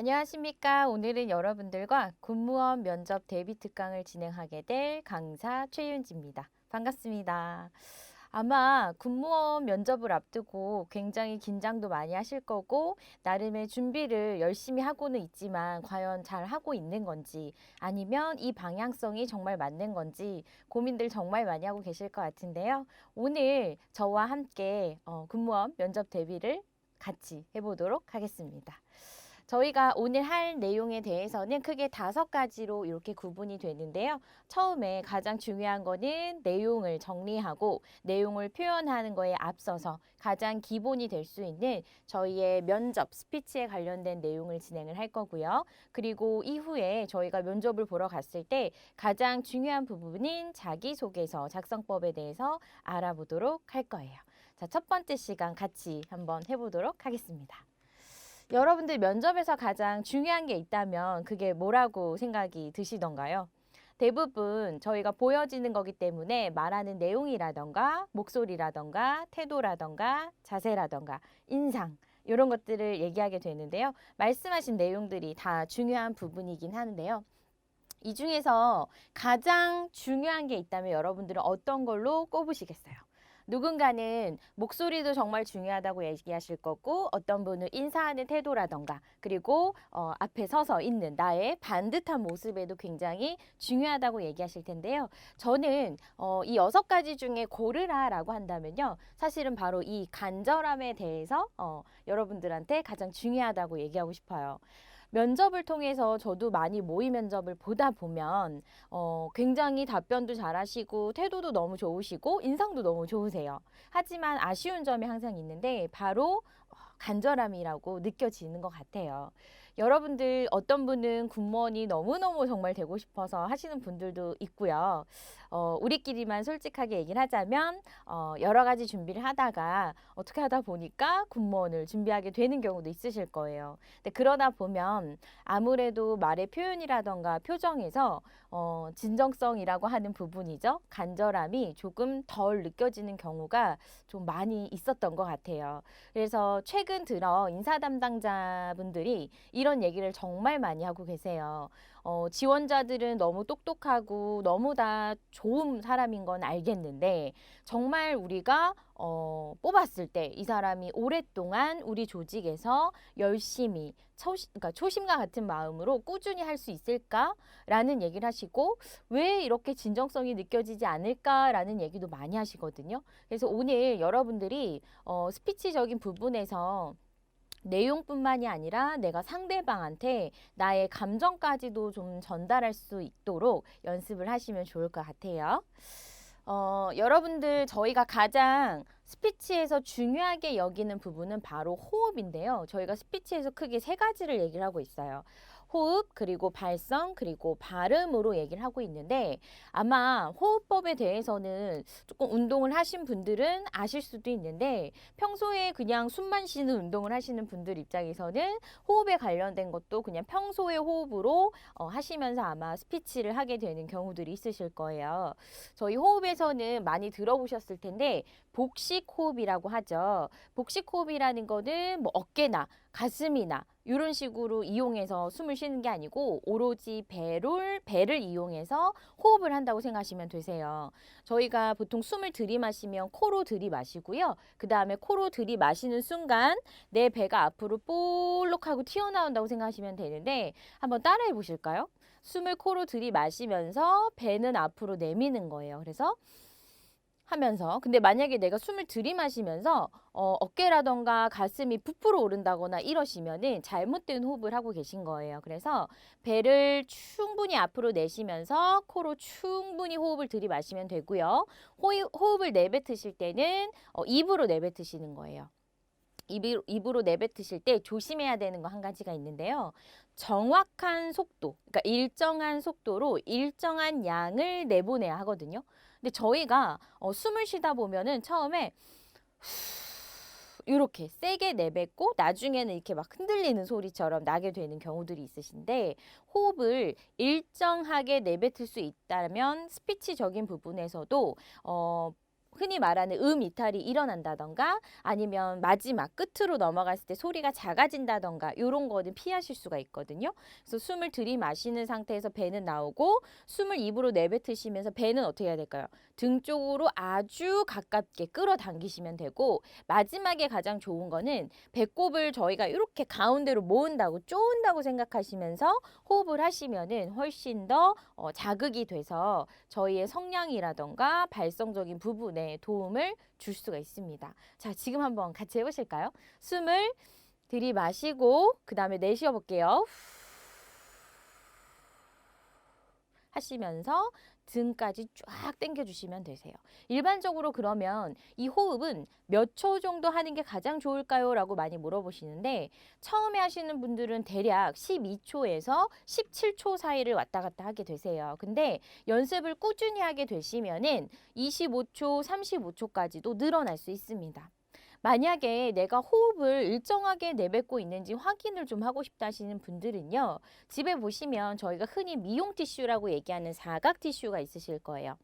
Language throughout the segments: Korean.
안녕하십니까. 오늘은 여러분들과 공무원 면접 대비 특강을 진행하게 될 강사 최윤지입니다. 반갑습니다. 아마 공무원 면접을 앞두고 굉장히 긴장도 많이 하실 거고 나름의 준비를 열심히 하고는 있지만 과연 잘 하고 있는 건지 아니면 이 방향성이 정말 맞는 건지 고민들 정말 많이 하고 계실 것 같은데요. 오늘 저와 함께 공무원 면접 대비를 같이 해보도록 하겠습니다. 저희가 오늘 할 내용에 대해서는 크게 5가지로 이렇게 구분이 되는데요. 처음에 가장 중요한 거는 내용을 정리하고 내용을 표현하는 거에 앞서서 가장 기본이 될 수 있는 저희의 면접 스피치에 관련된 내용을 진행을 할 거고요. 그리고 이후에 저희가 면접을 보러 갔을 때 가장 중요한 부분인 자기소개서 작성법에 대해서 알아보도록 할 거예요. 자, 첫 번째 시간 같이 한번 해보도록 하겠습니다. 여러분들 면접에서 가장 중요한 게 있다면 그게 뭐라고 생각이 드시던가요? 대부분 저희가 보여지는 거기 때문에 말하는 내용이라던가 목소리라던가 태도라던가 자세라던가 인상 이런 것들을 얘기하게 되는데요. 말씀하신 내용들이 다 중요한 부분이긴 하는데요. 이 중에서 가장 중요한 게 있다면 여러분들은 어떤 걸로 꼽으시겠어요? 누군가는 목소리도 정말 중요하다고 얘기하실 거고 어떤 분은 인사하는 태도라던가 그리고 앞에 서서 있는 나의 반듯한 모습에도 굉장히 중요하다고 얘기하실 텐데요. 저는 이 6가지 중에 고르라라고 한다면요. 사실은 바로 이 간절함에 대해서 여러분들한테 가장 중요하다고 얘기하고 싶어요. 면접을 통해서 저도 많이 모의 면접을 보다 보면 굉장히 답변도 잘하시고 태도도 너무 좋으시고 인상도 너무 좋으세요. 하지만 아쉬운 점이 항상 있는데 바로 간절함이라고 느껴지는 것 같아요. 여러분들 어떤 분은 군무원이 너무너무 정말 되고 싶어서 하시는 분들도 있고요. 우리끼리만 솔직하게 얘기를 하자면 여러 가지 준비를 하다가 어떻게 하다 보니까 군무원을 준비하게 되는 경우도 있으실 거예요. 근데 그러다 보면 아무래도 말의 표현이라던가 표정에서 진정성이라고 하는 부분이죠. 간절함이 조금 덜 느껴지는 경우가 좀 많이 있었던 것 같아요. 그래서 최근 들어 인사 담당자분들이 이런 얘기를 정말 많이 하고 계세요. 지원자들은 너무 똑똑하고 너무 다 좋은 사람인 건 알겠는데 정말 우리가 뽑았을 때 이 사람이 오랫동안 우리 조직에서 열심히 그러니까 초심과 같은 마음으로 꾸준히 할 수 있을까라는 얘기를 하시고 왜 이렇게 진정성이 느껴지지 않을까라는 얘기도 많이 하시거든요. 그래서 오늘 여러분들이 스피치적인 부분에서 내용뿐만이 아니라 내가 상대방한테 나의 감정까지도 좀 전달할 수 있도록 연습을 하시면 좋을 것 같아요. 여러분들 저희가 가장 스피치에서 중요하게 여기는 부분은 바로 호흡인데요. 저희가 스피치에서 크게 3가지를 얘기를 하고 있어요. 호흡, 그리고 발성, 그리고 발음으로 얘기를 하고 있는데 아마 호흡법에 대해서는 조금 운동을 하신 분들은 아실 수도 있는데 평소에 그냥 숨만 쉬는 운동을 하시는 분들 입장에서는 호흡에 관련된 것도 그냥 평소의 호흡으로 하시면서 아마 스피치를 하게 되는 경우들이 있으실 거예요. 저희 호흡에서는 많이 들어보셨을 텐데 복식 호흡이라고 하죠. 복식 호흡이라는 거는 뭐 어깨나 가슴이나 이런 식으로 이용해서 숨을 쉬는 게 아니고 오로지 배를 이용해서 호흡을 한다고 생각하시면 되세요. 저희가 보통 숨을 들이마시면 코로 들이마시고요. 그 다음에 코로 들이마시는 순간 내 배가 앞으로 볼록 하고 튀어나온다고 생각하시면 되는데 한번 따라해 보실까요? 숨을 코로 들이마시면서 배는 앞으로 내미는 거예요. 그래서 하면서 근데 만약에 내가 숨을 들이마시면서 어깨라던가 가슴이 부풀어 오른다거나 이러시면은 잘못된 호흡을 하고 계신 거예요. 그래서 배를 충분히 앞으로 내쉬면서 코로 충분히 호흡을 들이마시면 되고요. 호흡을 내뱉으실 때는 입으로 내뱉으시는 거예요. 입으로 내뱉으실 때 조심해야 되는 거 한 가지가 있는데요. 정확한 속도, 그러니까 일정한 속도로 일정한 양을 내보내야 하거든요. 근데 저희가 숨을 쉬다 보면은 처음에 이렇게 세게 내뱉고 나중에는 이렇게 막 흔들리는 소리처럼 나게 되는 경우들이 있으신데 호흡을 일정하게 내뱉을 수 있다면 스피치적인 부분에서도 흔히 말하는 이탈이 일어난다던가 아니면 마지막 끝으로 넘어갔을 때 소리가 작아진다던가 이런 거는 피하실 수가 있거든요. 그래서 숨을 들이마시는 상태에서 배는 나오고 숨을 입으로 내뱉으시면서 배는 어떻게 해야 될까요? 등 쪽으로 아주 가깝게 끌어당기시면 되고 마지막에 가장 좋은 거는 배꼽을 저희가 이렇게 가운데로 모은다고 쪼은다고 생각하시면서 호흡을 하시면은 훨씬 더 자극이 돼서 저희의 성량이라던가 발성적인 부분에 도움을 줄 수가 있습니다. 자, 지금 한번 같이 해보실까요? 숨을 들이마시고 그 다음에 내쉬어 볼게요. 하시면서 등까지 쫙 당겨주시면 되세요. 일반적으로 그러면 이 호흡은 몇 초 정도 하는 게 가장 좋을까요? 라고 많이 물어보시는데 처음에 하시는 분들은 대략 12초에서 17초 사이를 왔다 갔다 하게 되세요. 근데 연습을 꾸준히 하게 되시면은 25초, 35초까지도 늘어날 수 있습니다. 만약에 내가 호흡을 일정하게 내뱉고 있는지 확인을 좀 하고 싶다 하시는 분들은요. 집에 보시면 저희가 흔히 미용 티슈라고 얘기하는 사각 티슈가 있으실 거예요.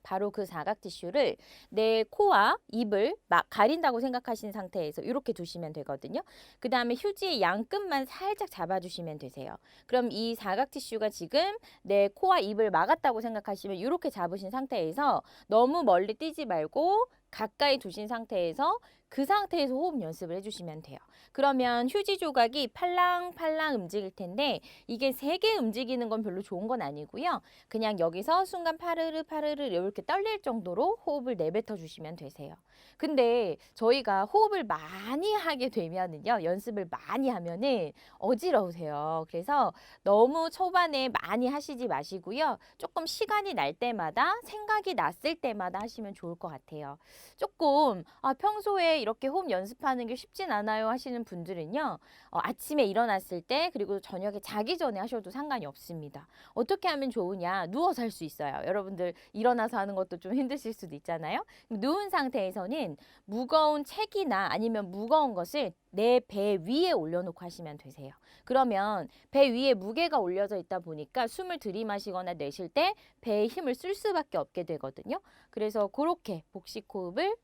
바로 그 사각 티슈를 내 코와 입을 막 가린다고 생각하신 상태에서 이렇게 두시면 되거든요. 그 다음에 휴지의 양끝만 살짝 잡아주시면 되세요. 그럼 이 사각 티슈가 지금 내 코와 입을 막았다고 생각하시면 이렇게 잡으신 상태에서 너무 멀리 뛰지 말고 가까이 두신 상태에서 그 상태에서 호흡 연습을 해주시면 돼요. 그러면 휴지 조각이 팔랑팔랑 움직일 텐데 이게 세게 움직이는 건 별로 좋은 건 아니고요. 그냥 여기서 순간 파르르 파르르 이렇게 떨릴 정도로 호흡을 내뱉어 주시면 되세요. 근데 저희가 호흡을 많이 하게 되면은요. 연습을 많이 하면은 어지러우세요. 그래서 너무 초반에 많이 하시지 마시고요. 조금 시간이 날 때마다 생각이 났을 때마다 하시면 좋을 것 같아요. 조금 평소에 이렇게 호흡 연습하는 게 쉽진 않아요 하시는 분들은요. 아침에 일어났을 때 그리고 저녁에 자기 전에 하셔도 상관이 없습니다. 어떻게 하면 좋으냐? 누워서 할 수 있어요. 여러분들 일어나서 하는 것도 좀 힘드실 수도 있잖아요. 누운 상태에서는 무거운 책이나 아니면 무거운 것을 내 배 위에 올려놓고 하시면 되세요. 그러면 배 위에 무게가 올려져 있다 보니까 숨을 들이마시거나 내쉴 때 배에 힘을 쓸 수밖에 없게 되거든요. 그래서 그렇게 복식 호흡을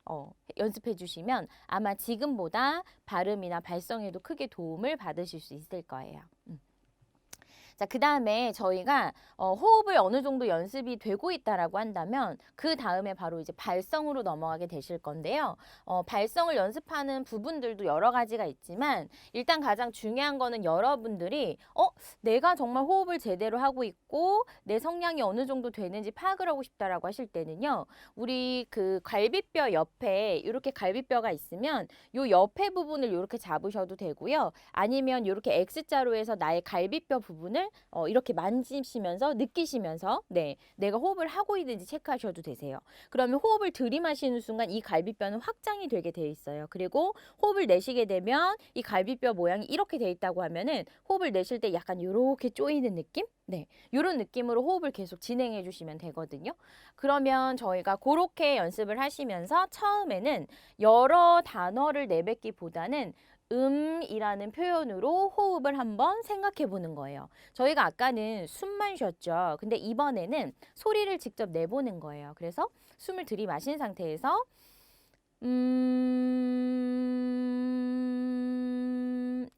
연습해 주시면 아마 지금보다 발음이나 발성에도 크게 도움을 받으실 수 있을 거예요. 자, 그 다음에 저희가 호흡을 어느 정도 연습이 되고 있다라고 한다면 그 다음에 바로 이제 발성으로 넘어가게 되실 건데요. 발성을 연습하는 부분들도 여러 가지가 있지만 일단 가장 중요한 거는 여러분들이 내가 정말 호흡을 제대로 하고 있고 내 성량이 어느 정도 되는지 파악을 하고 싶다라고 하실 때는요. 우리 그 갈비뼈 옆에 이렇게 갈비뼈가 있으면 요 옆에 부분을 이렇게 잡으셔도 되고요. 아니면 이렇게 X자로 해서 나의 갈비뼈 부분을 이렇게 만지시면서 느끼시면서 내가 호흡을 하고 있는지 체크하셔도 되세요. 그러면 호흡을 들이마시는 순간 이 갈비뼈는 확장이 되게 돼 있어요. 그리고 호흡을 내쉬게 되면 이 갈비뼈 모양이 이렇게 돼 있다고 하면은 호흡을 내쉴 때 약간 이렇게 쪼이는 느낌? 이런 느낌으로 호흡을 계속 진행해 주시면 되거든요. 그러면 저희가 그렇게 연습을 하시면서 처음에는 여러 단어를 내뱉기보다는 이라는 표현으로 호흡을 한번 생각해 보는 거예요. 저희가 아까는 숨만 쉬었죠. 근데 이번에는 소리를 직접 내보는 거예요. 그래서 숨을 들이마신 상태에서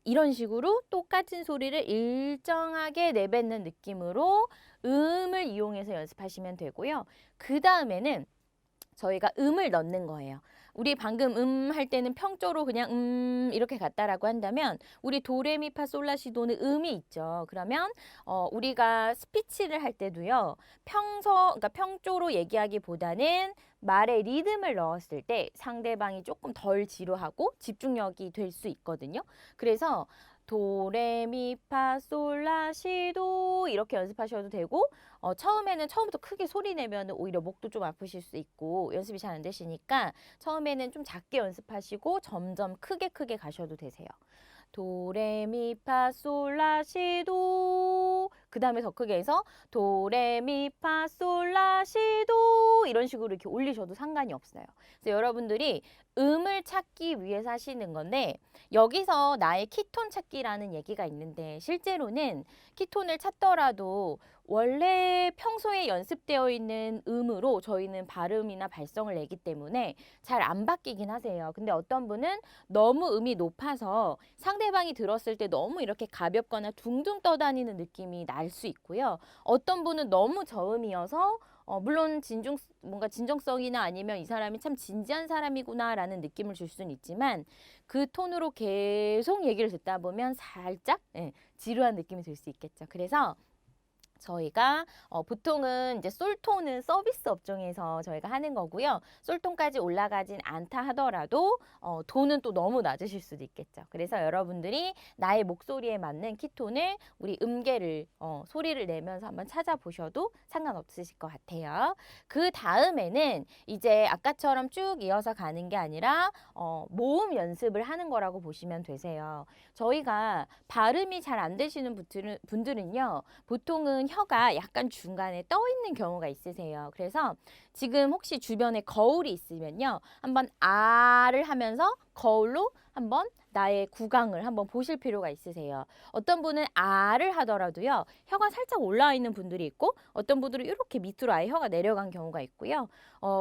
이런 식으로 똑같은 소리를 일정하게 내뱉는 느낌으로 음을 이용해서 연습하시면 되고요. 그 다음에는 저희가 음을 넣는 거예요. 우리 방금 할 때는 평조로 그냥 이렇게 갔다라고 한다면 우리 도레미파솔라시도는 음이 있죠. 그러면 우리가 스피치를 할 때도요. 그러니까 평조로 얘기하기보다는 말에 리듬을 넣었을 때 상대방이 조금 덜 지루하고 집중력이 될 수 있거든요. 그래서 도레미파솔라시도 이렇게 연습하셔도 되고 처음에는 처음부터 크게 소리 내면 오히려 목도 좀 아프실 수 있고 연습이 잘 안 되시니까 처음에는 좀 작게 연습하시고 점점 크게 가셔도 되세요. 도레미파솔라시도 그 다음에 더 크게 해서 도레미파솔라시도 이런 식으로 이렇게 올리셔도 상관이 없어요. 그래서 여러분들이 음을 찾기 위해서 하시는 건데 여기서 나의 키톤 찾기라는 얘기가 있는데 실제로는 키톤을 찾더라도 원래 평소에 연습되어 있는 음으로 저희는 발음이나 발성을 내기 때문에 잘 안 바뀌긴 하세요. 근데 어떤 분은 너무 음이 높아서 상대방이 들었을 때 너무 이렇게 가볍거나 둥둥 떠다니는 느낌이 날 수 있고요. 어떤 분은 너무 저음이어서 물론 뭔가 진정성이나 아니면 이 사람이 참 진지한 사람이구나라는 느낌을 줄 수는 있지만 그 톤으로 계속 얘기를 듣다 보면 살짝 지루한 느낌이 들 수 있겠죠. 그래서 저희가 보통은 이제 솔톤은 서비스 업종에서 저희가 하는 거고요. 솔톤까지 올라가진 않다 하더라도 톤은 또 너무 낮으실 수도 있겠죠. 그래서 여러분들이 나의 목소리에 맞는 키톤을 우리 음계를 소리를 내면서 한번 찾아보셔도 상관없으실 것 같아요. 그 다음에는 이제 아까처럼 쭉 이어서 가는 게 아니라 모음 연습을 하는 거라고 보시면 되세요. 저희가 발음이 잘 안 되시는 분들은요. 보통은 혀가 약간 중간에 떠 있는 경우가 있으세요. 그래서 지금 혹시 주변에 거울이 있으면요. 한번 아를 하면서 거울로 한번 나의 구강을 한번 보실 필요가 있으세요. 어떤 분은 아를 하더라도요. 혀가 살짝 올라와 있는 분들이 있고 어떤 분들은 이렇게 밑으로 아예 혀가 내려간 경우가 있고요.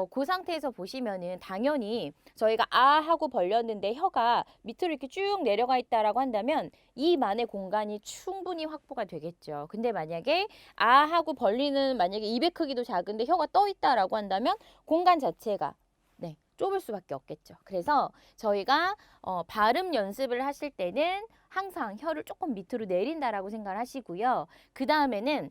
그 상태에서 보시면은 당연히 저희가 아 하고 벌렸는데 혀가 밑으로 이렇게 쭉 내려가 있다라고 한다면 이만의 공간이 충분히 확보가 되겠죠. 근데 만약에 아 하고 벌리는 만약에 입의 크기도 작은데 혀가 떠 있다라고 한다면 공간 자체가 좁을 수밖에 없겠죠. 그래서 저희가 발음 연습을 하실 때는 항상 혀를 조금 밑으로 내린다라고 생각을 하시고요. 그 다음에는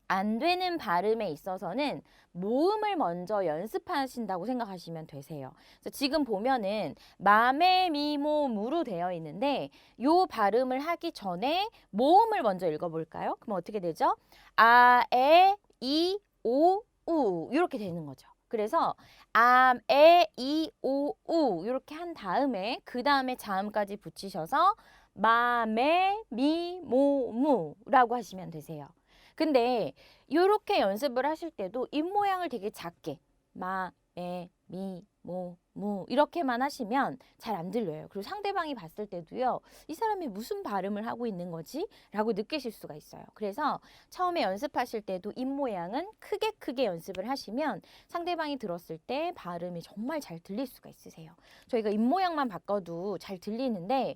안 되는 발음에 있어서는 모음을 먼저 연습하신다고 생각하시면 되세요. 그래서 지금 보면은 마메 미모 무로 되어 있는데 요 발음을 하기 전에 모음을 먼저 읽어볼까요? 그럼 어떻게 되죠? 아, 에, 이, 오, 우 이렇게 되는 거죠. 그래서 암, 에, 이, 오, 우 이렇게 한 다음에 그 다음에 자음까지 붙이셔서 마, 메, 미, 모, 무라고 하시면 되세요. 근데 이렇게 연습을 하실 때도 입 모양을 되게 작게 마, 에, 미, 모, 무 이렇게만 하시면 잘 안 들려요. 그리고 상대방이 봤을 때도요. 이 사람이 무슨 발음을 하고 있는 거지? 라고 느끼실 수가 있어요. 그래서 처음에 연습하실 때도 입 모양은 크게 연습을 하시면 상대방이 들었을 때 발음이 정말 잘 들릴 수가 있으세요. 저희가 입 모양만 바꿔도 잘 들리는데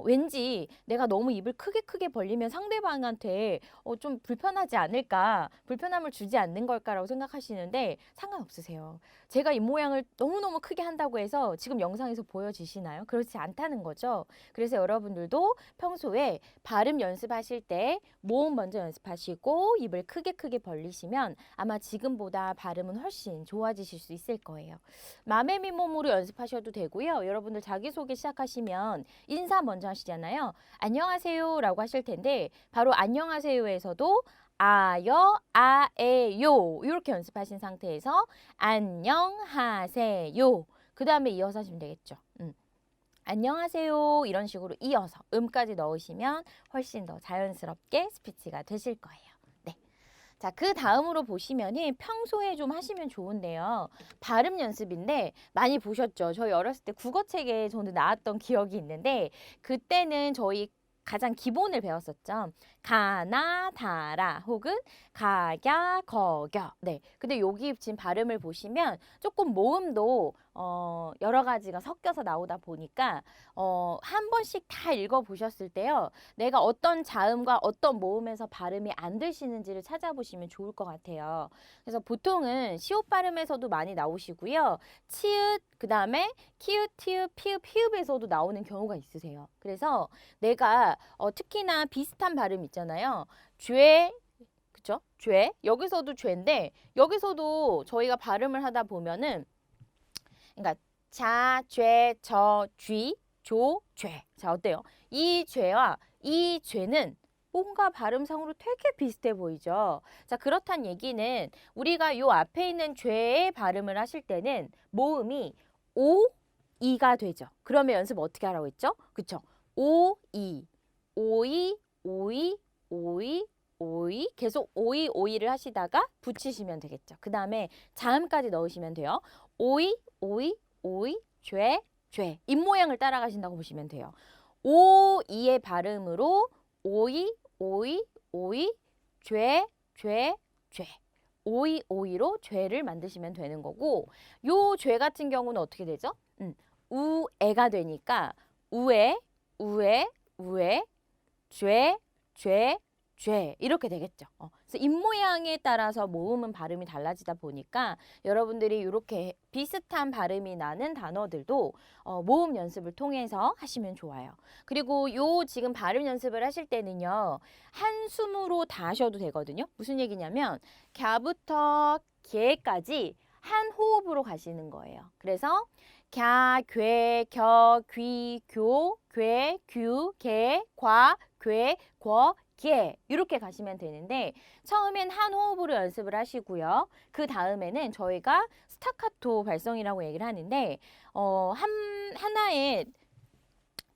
왠지 내가 너무 입을 크게 벌리면 상대방한테 좀 불편하지 않을까, 불편함을 주지 않는 걸까라고 생각하시는데 상관없으세요. 제가 입 모양을 너무너무 크게 한다고 해서 지금 영상에서 보여지시나요? 그렇지 않다는 거죠. 그래서 여러분들도 평소에 발음 연습하실 때 모음 먼저 연습하시고 입을 크게 벌리시면 아마 지금보다 발음은 훨씬 좋아지실 수 있을 거예요. 마메미몸으로 연습하셔도 되고요. 여러분들 자기소개 시작하시면 인사 먼저 하시잖아요. 안녕하세요 라고 하실 텐데 바로 안녕하세요에서도 아여, 아에요 이렇게 연습하신 상태에서 안녕하세요. 그 다음에 이어서 하시면 되겠죠. 안녕하세요 이런 식으로 이어서 음까지 넣으시면 훨씬 더 자연스럽게 스피치가 되실 거예요. 네. 자, 그 다음으로 보시면은 평소에 좀 하시면 좋은데요. 발음 연습인데 많이 보셨죠? 저희 어렸을 때 국어책에 저는 나왔던 기억이 있는데 그때는 저희 가장 기본을 배웠었죠. 가나 다라 혹은 가갸 거겨. 네. 근데 여기 지금 발음을 보시면 조금 모음도 여러 가지가 섞여서 나오다 보니까 한 번씩 다 읽어보셨을 때요. 내가 어떤 자음과 어떤 모음에서 발음이 안 되시는지를 찾아보시면 좋을 것 같아요. 그래서 보통은 시옷 발음에서도 많이 나오시고요. 치읓, 그 다음에 키읔, 티읕, 피읕, 히읗에서도 나오는 경우가 있으세요. 그래서 내가 특히나 비슷한 발음 있잖아요. 죄, 그쵸? 죄. 여기서도 죄인데 여기서도 저희가 발음을 하다 보면은 그러니까 자, 죄, 저, 쥐, 조, 죄. 자, 어때요? 이 죄와 이 죄는 뭔가 발음상으로 되게 비슷해 보이죠? 자, 그렇단 얘기는 우리가 요 앞에 있는 죄의 발음을 하실 때는 모음이 오, 이가 되죠. 그러면 연습 어떻게 하라고 했죠? 그쵸? 오, 이, 오이, 오이, 오이, 오이 계속 오이, 오이를 하시다가 붙이시면 되겠죠. 그 다음에 자음까지 넣으시면 돼요. 오이, 오이, 오이, 죄, 죄. 입 모양을 따라가신다고 보시면 돼요. 오이의 발음으로 오이, 오이, 오이, 죄, 죄, 죄. 오이, 오이로 죄를 만드시면 되는 거고 요 죄 같은 경우는 어떻게 되죠? 우에가 되니까 우에, 우에, 우에, 죄, 죄, 죄 이렇게 되겠죠. 그래서 입 모양에 따라서 모음은 발음이 달라지다 보니까 여러분들이 이렇게 비슷한 발음이 나는 단어들도 모음 연습을 통해서 하시면 좋아요. 그리고 요 지금 발음 연습을 하실 때는요. 한숨으로 다 하셔도 되거든요. 무슨 얘기냐면 갸부터 개까지 한 호흡으로 가시는 거예요. 그래서 갸, 괴, 겨, 귀, 교, 괴, 규, 개, 과, 괴, 궈, 개 이렇게 가시면 되는데 처음엔 한 호흡으로 연습을 하시고요. 그 다음에는 저희가 스타카토 발성이라고 얘기를 하는데 하나의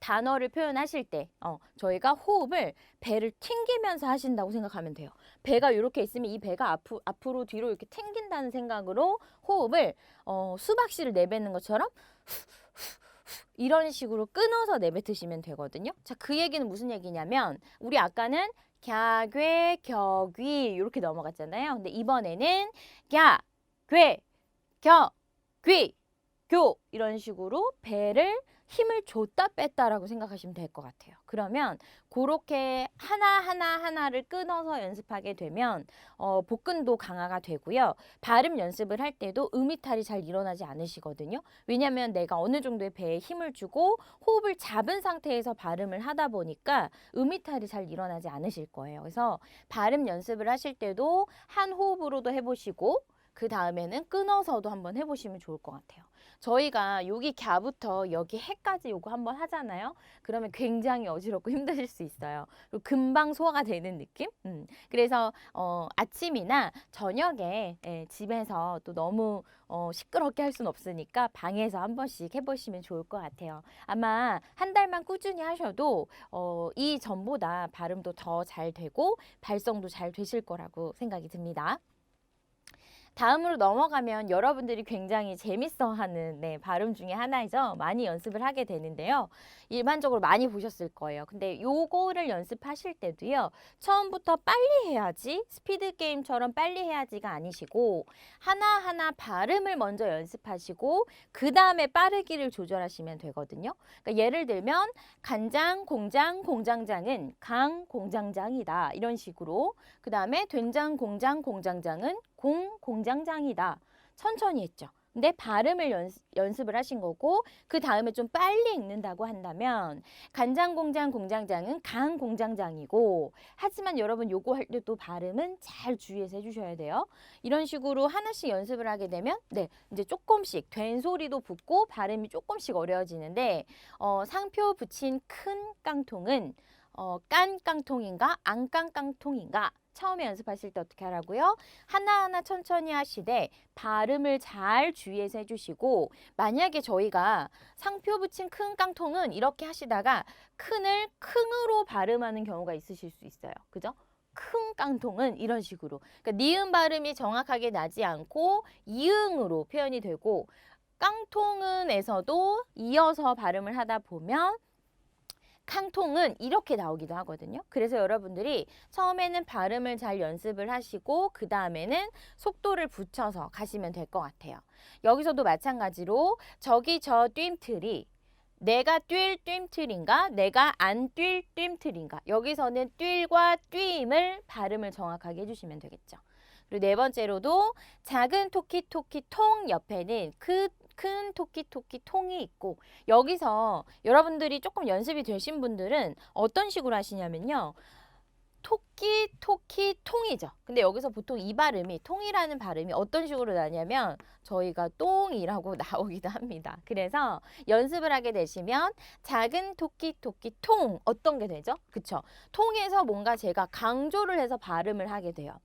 단어를 표현하실 때 저희가 호흡을 배를 튕기면서 하신다고 생각하면 돼요. 배가 이렇게 있으면 이 배가 앞으로 뒤로 이렇게 튕긴다는 생각으로 호흡을 수박씨를 내뱉는 것처럼 이런 식으로 끊어서 내뱉으시면 되거든요. 자, 그 얘기는 무슨 얘기냐면 우리 아까는 갸괴, 격귀 이렇게 넘어갔잖아요. 근데 이번에는 갸, 괴, 겨, 귀, 교 이런 식으로 배를 힘을 줬다 뺐다라고 생각하시면 될 것 같아요. 그러면 그렇게 하나를 끊어서 연습하게 되면 복근도 강화가 되고요. 발음 연습을 할 때도 음이탈이 잘 일어나지 않으시거든요. 왜냐하면 내가 어느 정도의 배에 힘을 주고 호흡을 잡은 상태에서 발음을 하다 보니까 음이탈이 잘 일어나지 않으실 거예요. 그래서 발음 연습을 하실 때도 한 호흡으로도 해보시고 그 다음에는 끊어서도 한번 해보시면 좋을 것 같아요. 저희가 여기 갸부터 여기 해까지 요거 한번 하잖아요. 그러면 굉장히 어지럽고 힘드실 수 있어요. 그리고 금방 소화가 되는 느낌? 그래서 아침이나 저녁에 집에서 또 너무 시끄럽게 할 수는 없으니까 방에서 한 번씩 해보시면 좋을 것 같아요. 아마 한 달만 꾸준히 하셔도 이 전보다 발음도 더 잘 되고 발성도 잘 되실 거라고 생각이 듭니다. 다음으로 넘어가면 여러분들이 굉장히 재밌어하는 발음 중에 하나이죠. 많이 연습을 하게 되는데요. 일반적으로 많이 보셨을 거예요. 근데 요거를 연습하실 때도요. 처음부터 빨리 해야지 스피드 게임처럼 빨리 해야지가 아니시고 하나하나 발음을 먼저 연습하시고 그 다음에 빠르기를 조절하시면 되거든요. 그러니까 예를 들면 간장, 공장, 공장장은 강, 공장장이다. 이런 식으로 그 다음에 된장, 공장, 공장장은 공장장이다. 천천히 했죠. 근데 발음을 연습을 하신 거고 그 다음에 좀 빨리 읽는다고 한다면 간장공장 공장장은 강공장장이고 하지만 여러분 요거 할 때 또 발음은 잘 주의해서 해주셔야 돼요. 이런 식으로 하나씩 연습을 하게 되면 이제 조금씩 된 소리도 붙고 발음이 조금씩 어려워지는데 상표 붙인 큰 깡통은 깐 깡통인가 안 깐 깡통인가 처음에 연습하실 때 어떻게 하라고요? 하나하나 천천히 하시되 발음을 잘 주의해서 해주시고 만약에 저희가 상표 붙인 큰 깡통은 이렇게 하시다가 큰을 킁으로 발음하는 경우가 있으실 수 있어요. 그죠? 큰 깡통은 이런 식으로 그러니까 니은 발음이 정확하게 나지 않고 이응으로 표현이 되고 깡통은에서도 이어서 발음을 하다 보면 캉통은 이렇게 나오기도 하거든요. 그래서 여러분들이 처음에는 발음을 잘 연습을 하시고 그 다음에는 속도를 붙여서 가시면 될 것 같아요. 여기서도 마찬가지로 저기 저 뜀틀이 내가 뛸 뜀틀인가 내가 안 뛸 뜀틀인가 여기서는 뜀과 뜀을 발음을 정확하게 해주시면 되겠죠. 그리고 네 번째로도 작은 토끼 통 옆에는 큰 토끼 통이 있고 여기서 여러분들이 조금 연습이 되신 분들은 어떤 식으로 하시냐면요. 토끼 통이죠. 근데 여기서 보통 이 발음이 통이라는 발음이 어떤 식으로 나냐면 저희가 똥이라고 나오기도 합니다. 그래서 연습을 하게 되시면 작은 토끼 통 어떤 게 되죠? 그쵸? 통에서 뭔가 제가 강조를 해서 발음을 하게 돼요.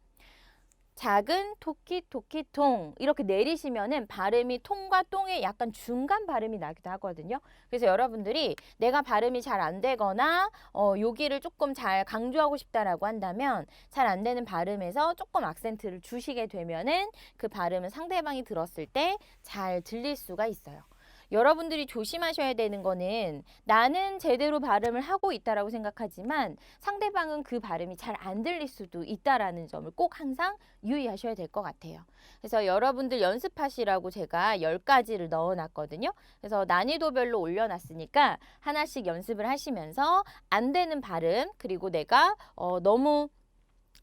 작은 토끼 통 이렇게 내리시면은 발음이 통과 똥의 약간 중간 발음이 나기도 하거든요. 그래서 여러분들이 내가 발음이 잘 안 되거나 여기를 조금 잘 강조하고 싶다라고 한다면 잘 안 되는 발음에서 조금 악센트를 주시게 되면은 그 발음은 상대방이 들었을 때 잘 들릴 수가 있어요. 여러분들이 조심하셔야 되는 거는 나는 제대로 발음을 하고 있다라고 생각하지만 상대방은 그 발음이 잘 안 들릴 수도 있다라는 점을 꼭 항상 유의하셔야 될 것 같아요. 그래서 여러분들 연습하시라고 제가 10가지를 넣어놨거든요. 그래서 난이도별로 올려놨으니까 하나씩 연습을 하시면서 안 되는 발음, 그리고 내가 너무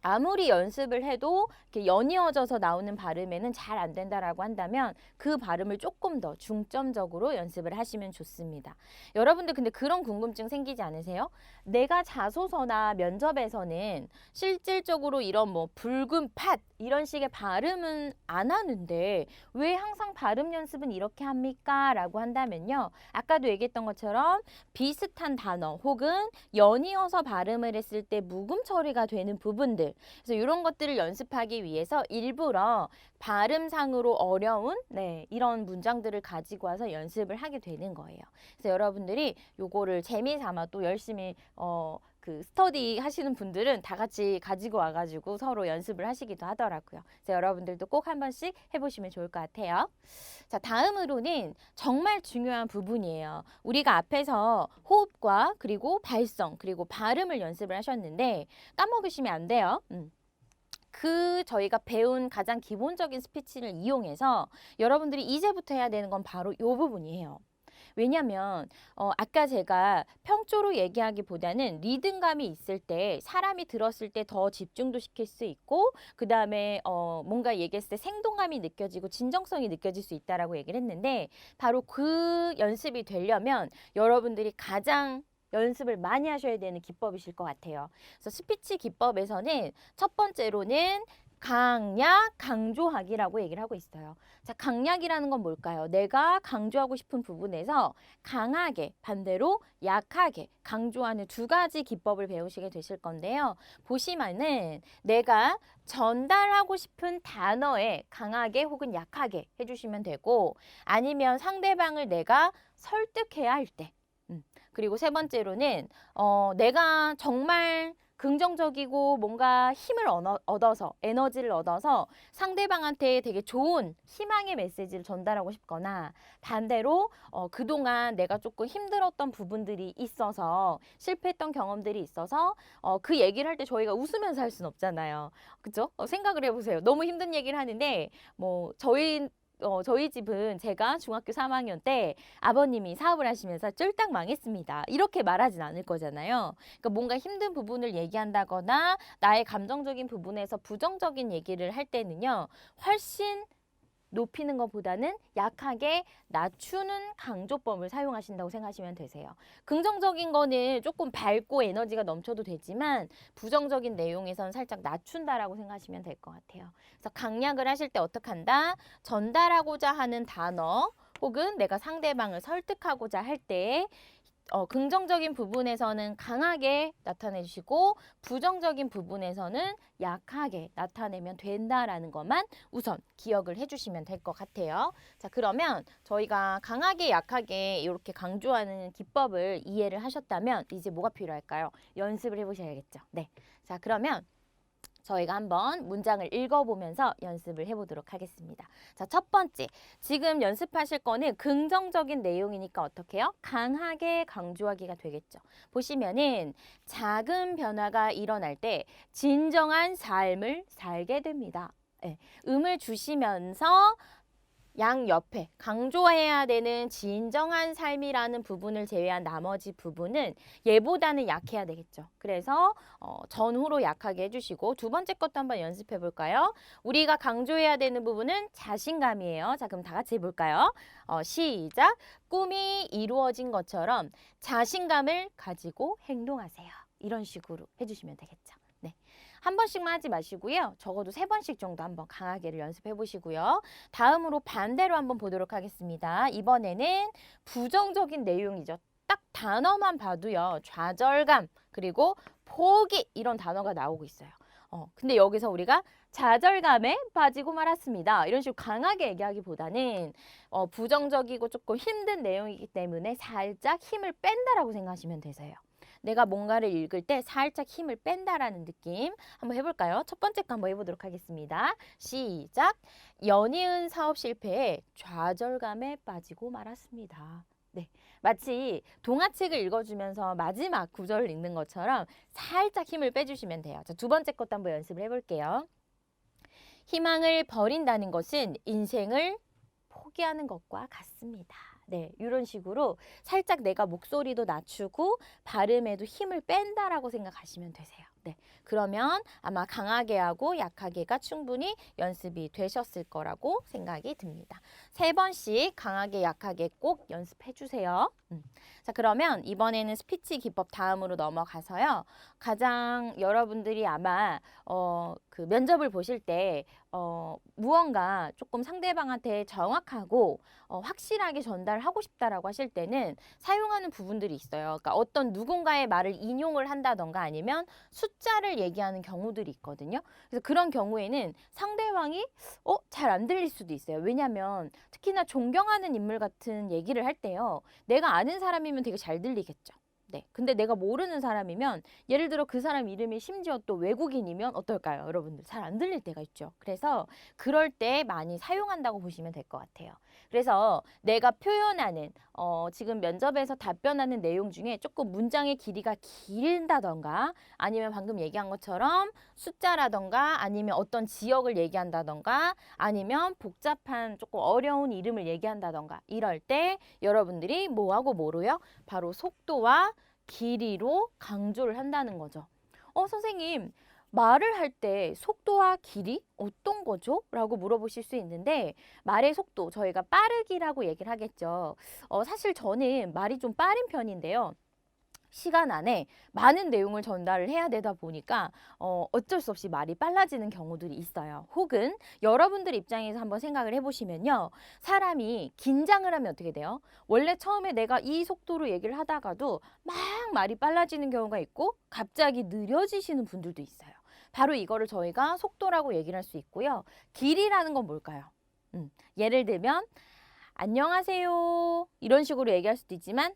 아무리 연습을 해도 이렇게 연이어져서 나오는 발음에는 잘 안 된다라고 한다면 그 발음을 조금 더 중점적으로 연습을 하시면 좋습니다. 여러분들 근데 그런 궁금증 생기지 않으세요? 내가 자소서나 면접에서는 실질적으로 이런 뭐 붉은 팥 이런 식의 발음은 안 하는데 왜 항상 발음 연습은 이렇게 합니까? 라고 한다면요. 아까도 얘기했던 것처럼 비슷한 단어 혹은 연이어서 발음을 했을 때 묵음 처리가 되는 부분들, 그래서 이런 것들을 연습하기 위해서 일부러 발음상으로 어려운 이런 문장들을 가지고 와서 연습을 하게 되는 거예요. 그래서 여러분들이 요거를 재미삼아 또 열심히 그 스터디 하시는 분들은 다 같이 가지고 와가지고 서로 연습을 하시기도 하더라고요. 그래서 여러분들도 꼭 한 번씩 해보시면 좋을 것 같아요. 자, 다음으로는 정말 중요한 부분이에요. 우리가 앞에서 호흡과 그리고 발성 그리고 발음을 연습을 하셨는데 까먹으시면 안 돼요. 저희가 배운 가장 기본적인 스피치를 이용해서 여러분들이 이제부터 해야 되는 건 바로 이 부분이에요. 왜냐면 아까 제가 평조로 얘기하기보다는 리듬감이 있을 때 사람이 들었을 때 더 집중도 시킬 수 있고 그 다음에 뭔가 얘기했을 때 생동감이 느껴지고 진정성이 느껴질 수 있다라고 얘기를 했는데 바로 그 연습이 되려면 여러분들이 가장 연습을 많이 하셔야 되는 기법이실 것 같아요. 그래서 스피치 기법에서는 첫 번째로는 강약, 강조하기라고 얘기를 하고 있어요. 자, 강약이라는 건 뭘까요? 내가 강조하고 싶은 부분에서 강하게, 반대로 약하게 강조하는 두 가지 기법을 배우시게 되실 건데요. 보시면은 내가 전달하고 싶은 단어에 강하게 혹은 약하게 해주시면 되고 아니면 상대방을 내가 설득해야 할 때 그리고 세 번째로는 내가 정말 긍정적이고 뭔가 힘을 얻어서 에너지를 얻어서 상대방한테 되게 좋은 희망의 메시지를 전달하고 싶거나 반대로 그동안 내가 조금 힘들었던 부분들이 있어서 실패했던 경험들이 있어서 그 얘기를 할 때 저희가 웃으면서 할 수는 없잖아요. 그죠? 생각을 해보세요. 너무 힘든 얘기를 하는데 뭐 저희 집은 제가 중학교 3학년 때 아버님이 사업을 하시면서 쫄딱 망했습니다. 이렇게 말하진 않을 거잖아요. 그러니까 뭔가 힘든 부분을 얘기한다거나 나의 감정적인 부분에서 부정적인 얘기를 할 때는요. 훨씬 높이는 것보다는 약하게 낮추는 강조법을 사용하신다고 생각하시면 되세요. 긍정적인 거는 조금 밝고 에너지가 넘쳐도 되지만 부정적인 내용에서는 살짝 낮춘다라고 생각하시면 될 것 같아요. 그래서 강약을 하실 때 어떻게 한다? 전달하고자 하는 단어 혹은 내가 상대방을 설득하고자 할 때 긍정적인 부분에서는 강하게 나타내 주시고 부정적인 부분에서는 약하게 나타내면 된다라는 것만 우선 기억을 해주시면 될 것 같아요. 자, 그러면 저희가 강하게 약하게 이렇게 강조하는 기법을 이해를 하셨다면 이제 뭐가 필요할까요? 연습을 해보셔야겠죠. 네. 자, 그러면 저희가 한번 문장을 읽어보면서 연습을 해보도록 하겠습니다. 자, 첫 번째. 지금 연습하실 거는 긍정적인 내용이니까 어떻게 해요? 강하게 강조하기가 되겠죠. 보시면은 작은 변화가 일어날 때 진정한 삶을 살게 됩니다. 네, 음을 주시면서 양옆에 강조해야 되는 진정한 삶이라는 부분을 제외한 나머지 부분은 얘보다는 약해야 되겠죠. 그래서 전후로 약하게 해주시고 두 번째 것도 한번 연습해 볼까요? 우리가 강조해야 되는 부분은 자신감이에요. 자, 그럼 다 같이 해볼까요? 시작! 꿈이 이루어진 것처럼 자신감을 가지고 행동하세요. 이런 식으로 해주시면 되겠죠. 네. 한 번씩만 하지 마시고요. 적어도 3번씩 정도 한번 강하게를 연습해 보시고요. 다음으로 반대로 한번 보도록 하겠습니다. 이번에는 부정적인 내용이죠. 딱 단어만 봐도요. 좌절감 그리고 포기 이런 단어가 나오고 있어요. 근데 여기서 우리가 좌절감에 빠지고 말았습니다. 이런 식으로 강하게 얘기하기보다는 부정적이고 조금 힘든 내용이기 때문에 살짝 힘을 뺀다라고 생각하시면 되세요. 내가 뭔가를 읽을 때 살짝 힘을 뺀다라는 느낌. 한번 해볼까요? 첫 번째 거 한번 해보도록 하겠습니다. 시작. 연이은 사업 실패에 좌절감에 빠지고 말았습니다. 네, 마치 동화책을 읽어주면서 마지막 구절을 읽는 것처럼 살짝 힘을 빼주시면 돼요. 자, 두 번째 것도 한번 연습을 해볼게요. 희망을 버린다는 것은 인생을 포기하는 것과 같습니다. 네, 이런 식으로 살짝 내가 목소리도 낮추고 발음에도 힘을 뺀다라고 생각하시면 되세요. 네, 그러면 아마 강하게 하고 약하게가 충분히 연습이 되셨을 거라고 생각이 듭니다. 3번씩 강하게 약하게 꼭 연습해 주세요. 자, 그러면 이번에는 스피치 기법 다음으로 넘어가서요. 가장 여러분들이 아마 그 면접을 보실 때 무언가 조금 상대방한테 정확하고 확실하게 전달하고 싶다라고 하실 때는 사용하는 부분들이 있어요. 그러니까 어떤 누군가의 말을 인용을 한다던가 아니면 숫자를 얘기하는 경우들이 있거든요. 그래서 그런 경우에는 상대방이 잘 안 들릴 수도 있어요. 왜냐하면 특히나 존경하는 인물 같은 얘기를 할 때요. 내가 아는 사람이면 되게 잘 들리겠죠. 네. 근데 내가 모르는 사람이면 예를 들어 그 사람 이름이 심지어 또 외국인이면 어떨까요? 여러분들 잘 안 들릴 때가 있죠. 그래서 그럴 때 많이 사용한다고 보시면 될 것 같아요. 그래서 내가 표현하는 지금 면접에서 답변하는 내용 중에 조금 문장의 길이가 길다던가 아니면 방금 얘기한 것처럼 숫자라던가 아니면 어떤 지역을 얘기한다던가 아니면 복잡한 조금 어려운 이름을 얘기한다던가 이럴 때 여러분들이 뭐하고 뭐로요? 바로 속도와 길이로 강조를 한다는 거죠. 선생님, 말을 할 때 속도와 길이 어떤 거죠? 라고 물어보실 수 있는데 말의 속도, 저희가 빠르기라고 얘기를 하겠죠. 사실 저는 말이 좀 빠른 편인데요. 시간 안에 많은 내용을 전달을 해야 되다 보니까 어쩔 수 없이 말이 빨라지는 경우들이 있어요. 혹은 여러분들 입장에서 한번 생각을 해보시면요. 사람이 긴장을 하면 어떻게 돼요? 원래 처음에 내가 이 속도로 얘기를 하다가도 막 말이 빨라지는 경우가 있고 갑자기 느려지시는 분들도 있어요. 바로 이거를 저희가 속도라고 얘기를 할 수 있고요. 길이라는 건 뭘까요? 예를 들면 안녕하세요 이런 식으로 얘기할 수도 있지만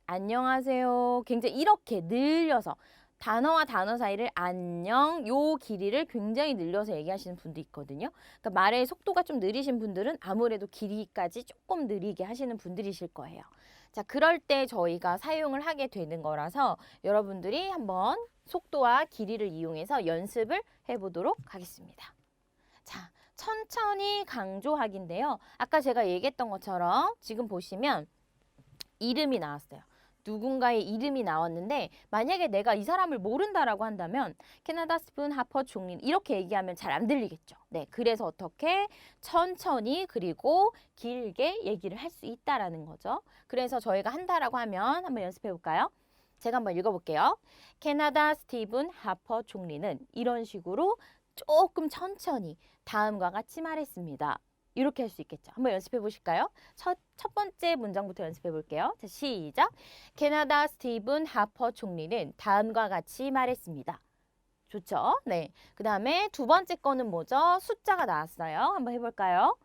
안녕하세요. 굉장히 이렇게 늘려서 단어와 단어 사이를 안녕, 요 길이를 굉장히 늘려서 얘기하시는 분도 있거든요. 그러니까 말의 속도가 좀 느리신 분들은 아무래도 길이까지 조금 느리게 하시는 분들이실 거예요. 자, 그럴 때 저희가 사용을 하게 되는 거라서 여러분들이 한번 속도와 길이를 이용해서 연습을 해보도록 하겠습니다. 자, 천천히 강조하기인데요. 아까 제가 얘기했던 것처럼 지금 보시면 이름이 나왔어요. 누군가의 이름이 나왔는데 만약에 내가 이 사람을 모른다라고 한다면 캐나다 스푼 하퍼 총리 이렇게 얘기하면 잘 안 들리겠죠. 네, 그래서 어떻게 천천히 그리고 길게 얘기를 할 수 있다라는 거죠. 그래서 저희가 한다라고 하면 한번 연습해 볼까요? 제가 한번 읽어볼게요. 캐나다 스티븐 하퍼 총리는 이런 식으로 조금 천천히 다음과 같이 말했습니다. 이렇게 할 수 있겠죠. 한번 연습해 보실까요? 첫 번째 문장부터 연습해 볼게요. 자, 시작. 캐나다 스티븐 하퍼 총리는 다음과 같이 말했습니다. 좋죠? 네. 그 다음에 두 번째 거는 뭐죠? 숫자가 나왔어요. 한번 해볼까요?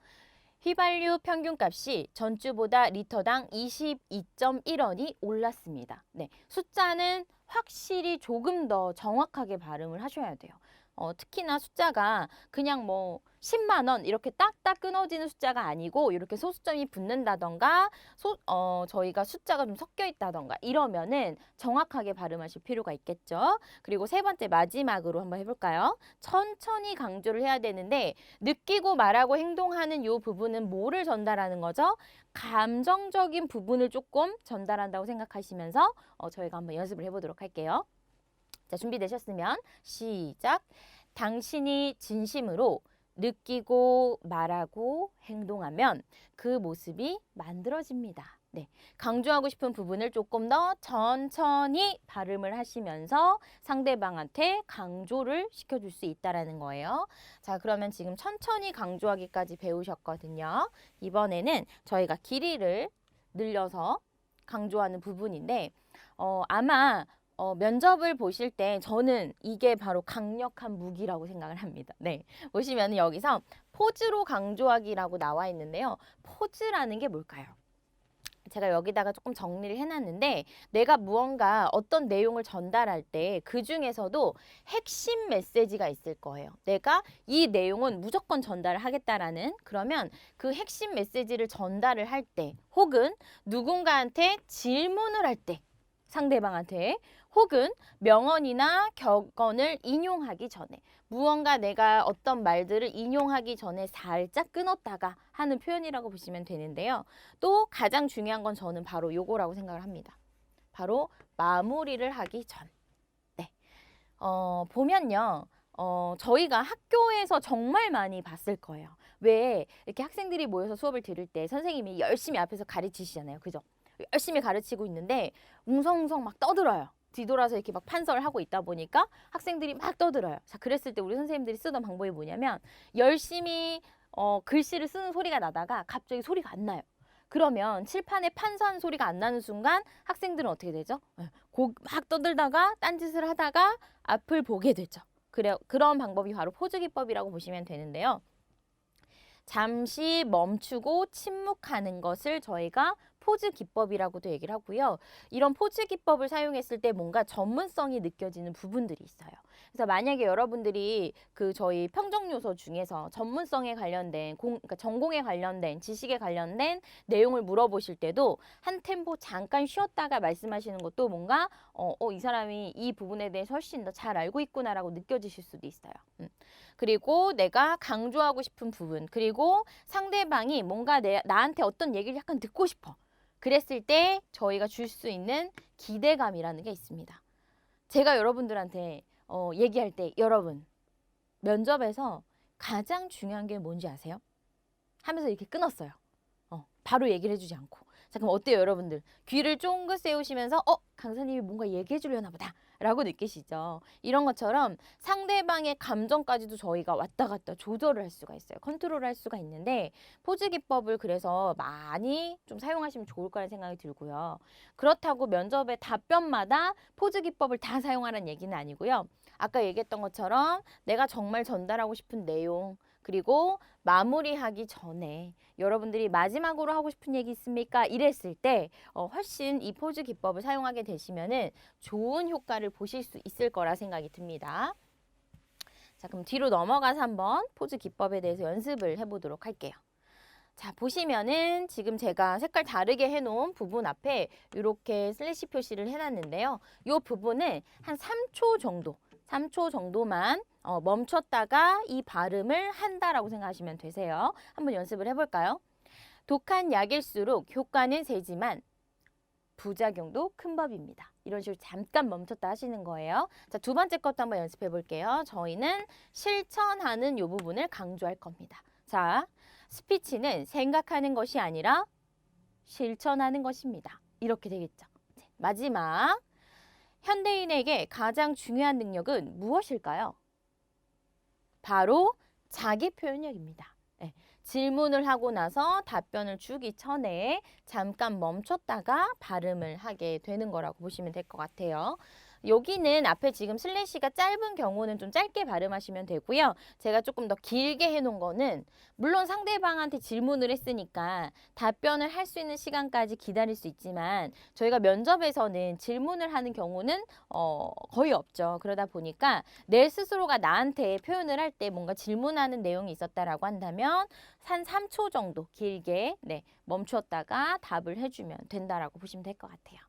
휘발유 평균값이 전주보다 리터당 22.1원이 올랐습니다. 네. 숫자는 확실히 조금 더 정확하게 발음을 하셔야 돼요. 특히나 숫자가 그냥 뭐 10만 원 이렇게 딱딱 끊어지는 숫자가 아니고 이렇게 소수점이 붙는다던가 저희가 숫자가 좀 섞여 있다던가 이러면은 정확하게 발음하실 필요가 있겠죠. 그리고 세 번째 마지막으로 한번 해볼까요? 천천히 강조를 해야 되는데 느끼고 말하고 행동하는 이 부분은 뭐를 전달하는 거죠? 감정적인 부분을 조금 전달한다고 생각하시면서 저희가 한번 연습을 해보도록 할게요. 자, 준비되셨으면 시작. 당신이 진심으로 느끼고 말하고 행동하면 그 모습이 만들어집니다. 네, 강조하고 싶은 부분을 조금 더 천천히 발음을 하시면서 상대방한테 강조를 시켜줄 수 있다는 거예요. 자, 그러면 지금 천천히 강조하기까지 배우셨거든요. 이번에는 저희가 길이를 늘려서 강조하는 부분인데 아마 면접을 보실 때 저는 이게 바로 강력한 무기라고 생각을 합니다. 네, 보시면 여기서 포즈로 강조하기라고 나와 있는데요. 포즈라는 게 뭘까요? 제가 여기다가 조금 정리를 해놨는데 내가 무언가 어떤 내용을 전달할 때 그중에서도 핵심 메시지가 있을 거예요. 내가 이 내용은 무조건 전달을 하겠다라는 그러면 그 핵심 메시지를 전달을 할 때 혹은 누군가한테 질문을 할 때 상대방한테 혹은 명언이나 격언을 인용하기 전에 무언가 내가 어떤 말들을 인용하기 전에 살짝 끊었다가 하는 표현이라고 보시면 되는데요. 또 가장 중요한 건 저는 바로 요거라고 생각을 합니다. 바로 마무리를 하기 전. 네. 보면요. 저희가 학교에서 정말 많이 봤을 거예요. 왜 이렇게 학생들이 모여서 수업을 들을 때 선생님이 열심히 앞에서 가르치시잖아요. 그죠? 열심히 가르치고 있는데 웅성웅성 막 떠들어요. 뒤돌아서 이렇게 막 판서를 하고 있다 보니까 학생들이 막 떠들어요. 자, 그랬을 때 우리 선생님들이 쓰던 방법이 뭐냐면 열심히 글씨를 쓰는 소리가 나다가 갑자기 소리가 안 나요. 그러면 칠판에 판서하는 소리가 안 나는 순간 학생들은 어떻게 되죠? 막 떠들다가 딴짓을 하다가 앞을 보게 되죠. 그런 방법이 바로 포즈 기법이라고 보시면 되는데요. 잠시 멈추고 침묵하는 것을 저희가 포즈 기법이라고도 얘기를 하고요. 이런 포즈 기법을 사용했을 때 뭔가 전문성이 느껴지는 부분들이 있어요. 그래서 만약에 여러분들이 그 저희 평정 요소 중에서 전문성에 관련된 그러니까 전공에 관련된 지식에 관련된 내용을 물어보실 때도 한 템포 잠깐 쉬었다가 말씀하시는 것도 뭔가 이 사람이 이 부분에 대해서 훨씬 더 잘 알고 있구나라고 느껴지실 수도 있어요. 그리고 내가 강조하고 싶은 부분, 그리고 상대방이 뭔가 나한테 어떤 얘기를 약간 듣고 싶어. 그랬을 때 저희가 줄 수 있는 기대감이라는 게 있습니다. 제가 여러분들한테 얘기할 때 여러분 면접에서 가장 중요한 게 뭔지 아세요? 하면서 이렇게 끊었어요. 바로 얘기를 해주지 않고. 자, 그럼 어때요, 여러분들? 귀를 쫑긋 세우시면서 강사님이 뭔가 얘기해 주려나 보다 라고 느끼시죠? 이런 것처럼 상대방의 감정까지도 저희가 왔다 갔다 조절을 할 수가 있어요. 컨트롤을 할 수가 있는데 포즈 기법을 그래서 많이 좀 사용하시면 좋을 거라는 생각이 들고요. 그렇다고 면접의 답변마다 포즈 기법을 다 사용하라는 얘기는 아니고요. 아까 얘기했던 것처럼 내가 정말 전달하고 싶은 내용 그리고 마무리하기 전에 여러분들이 마지막으로 하고 싶은 얘기 있습니까? 이랬을 때 훨씬 이 포즈 기법을 사용하게 되시면은 좋은 효과를 보실 수 있을 거라 생각이 듭니다. 자, 그럼 뒤로 넘어가서 한번 포즈 기법에 대해서 연습을 해보도록 할게요. 자, 보시면은 지금 제가 색깔 다르게 해놓은 부분 앞에 이렇게 슬래시 표시를 해놨는데요. 이 부분을 한 3초 정도, 3초 정도만 멈췄다가 이 발음을 한다라고 생각하시면 되세요. 한번 연습을 해볼까요? 독한 약일수록 효과는 세지만 부작용도 큰 법입니다. 이런 식으로 잠깐 멈췄다 하시는 거예요. 자, 두 번째 것도 한번 연습해 볼게요. 저희는 실천하는 이 부분을 강조할 겁니다. 자, 스피치는 생각하는 것이 아니라 실천하는 것입니다. 이렇게 되겠죠. 마지막, 현대인에게 가장 중요한 능력은 무엇일까요? 바로 자기 표현력입니다. 네, 질문을 하고 나서 답변을 주기 전에 잠깐 멈췄다가 발음을 하게 되는 거라고 보시면 될 것 같아요. 여기는 앞에 지금 슬래시가 짧은 경우는 좀 짧게 발음하시면 되고요. 제가 조금 더 길게 해놓은 거는 물론 상대방한테 질문을 했으니까 답변을 할 수 있는 시간까지 기다릴 수 있지만 저희가 면접에서는 질문을 하는 경우는 거의 없죠. 그러다 보니까 내 스스로가 나한테 표현을 할 때 뭔가 질문하는 내용이 있었다라고 한다면 한 3초 정도 길게 멈추었다가 답을 해주면 된다라고 보시면 될 것 같아요.